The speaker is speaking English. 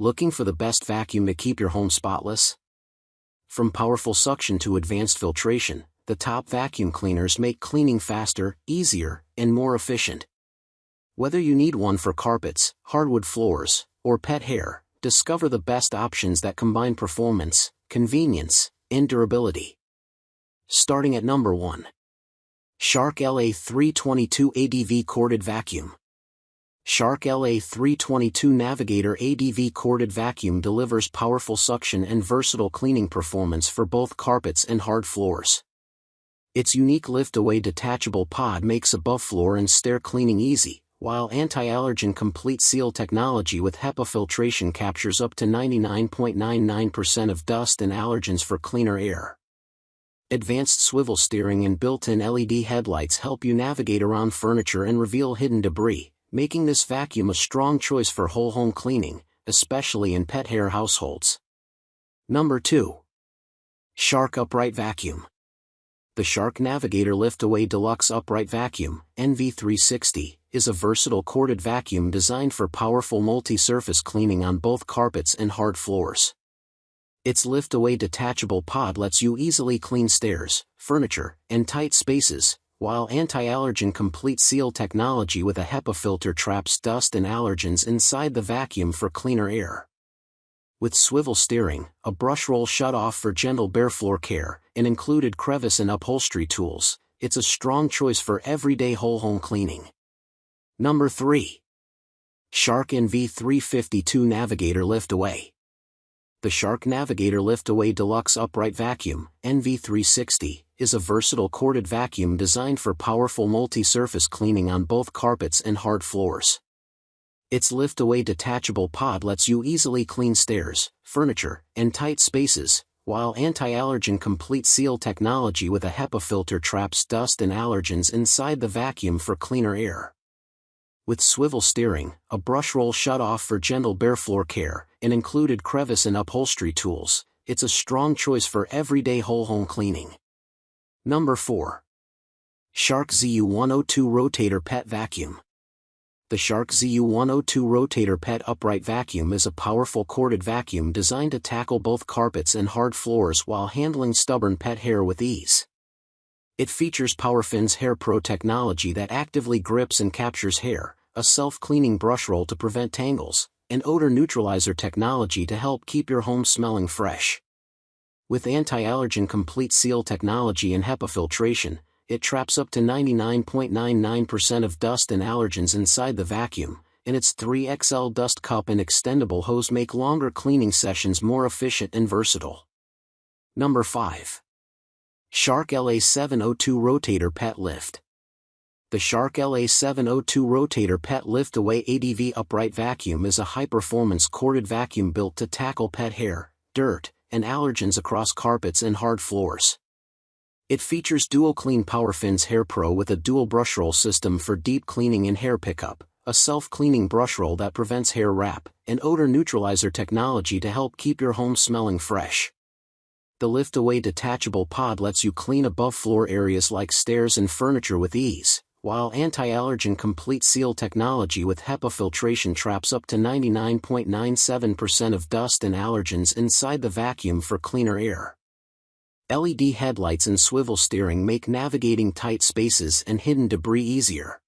Looking for the best vacuum to keep your home spotless? From powerful suction to advanced filtration, the top vacuum cleaners make cleaning faster, easier, and more efficient. Whether you need one for carpets, hardwood floors, or pet hair, discover the best options that combine performance, convenience, and durability. Starting at number 1. Shark LA322 ADV Corded Vacuum. Shark LA322 Navigator ADV Corded Vacuum delivers powerful suction and versatile cleaning performance for both carpets and hard floors. Its unique lift-away detachable pod makes above-floor and stair cleaning easy, while anti-allergen complete seal technology with HEPA filtration captures up to 99.99% of dust and allergens for cleaner air. Advanced swivel steering and built-in LED headlights help you navigate around furniture and reveal hidden debris, making this vacuum a strong choice for whole home cleaning, especially in pet hair households. Number 2. Shark Upright Vacuum. The Shark Navigator Lift-Away Deluxe Upright Vacuum, NV360, is a versatile corded vacuum designed for powerful multi-surface cleaning on both carpets and hard floors. Its lift-away detachable pod lets you easily clean stairs, furniture, and tight spaces, while anti-allergen complete seal technology with a HEPA filter traps dust and allergens inside the vacuum for cleaner air. With swivel steering, a brush roll shut-off for gentle bare floor care, and included crevice and upholstery tools, it's a strong choice for everyday whole home cleaning. Number 3. Shark NV352 Navigator Lift-Away. The Shark Navigator Lift-Away Deluxe Upright Vacuum, NV360, is a versatile corded vacuum designed for powerful multi-surface cleaning on both carpets and hard floors. Its lift-away detachable pod lets you easily clean stairs, furniture, and tight spaces, while anti-allergen complete seal technology with a HEPA filter traps dust and allergens inside the vacuum for cleaner air. With swivel steering, a brush roll shut-off for gentle bare floor care, and included crevice and upholstery tools, it's a strong choice for everyday whole home cleaning. Number 4. Shark ZU102 Rotator Pet Vacuum. The Shark ZU102 Rotator Pet Upright Vacuum is a powerful corded vacuum designed to tackle both carpets and hard floors while handling stubborn pet hair with ease. It features PowerFin's Hair Pro technology that actively grips and captures hair, a self-cleaning brush roll to prevent tangles, and odor neutralizer technology to help keep your home smelling fresh. With anti-allergen complete seal technology and HEPA filtration, it traps up to 99.99% of dust and allergens inside the vacuum, and its 3XL dust cup and extendable hose make longer cleaning sessions more efficient and versatile. Number 5. Shark LA702 Rotator Pet Lift. The Shark LA702 Rotator Pet Lift-Away ADV Upright Vacuum is a high-performance corded vacuum built to tackle pet hair, dirt, and allergens across carpets and hard floors. It features dual-clean PowerFin's Hair Pro with a dual brush roll system for deep cleaning and hair pickup, a self-cleaning brush roll that prevents hair wrap, and odor neutralizer technology to help keep your home smelling fresh. The lift-away detachable pod lets you clean above-floor areas like stairs and furniture with ease, while anti-allergen complete seal technology with HEPA filtration traps up to 99.97% of dust and allergens inside the vacuum for cleaner air. LED headlights and swivel steering make navigating tight spaces and hidden debris easier.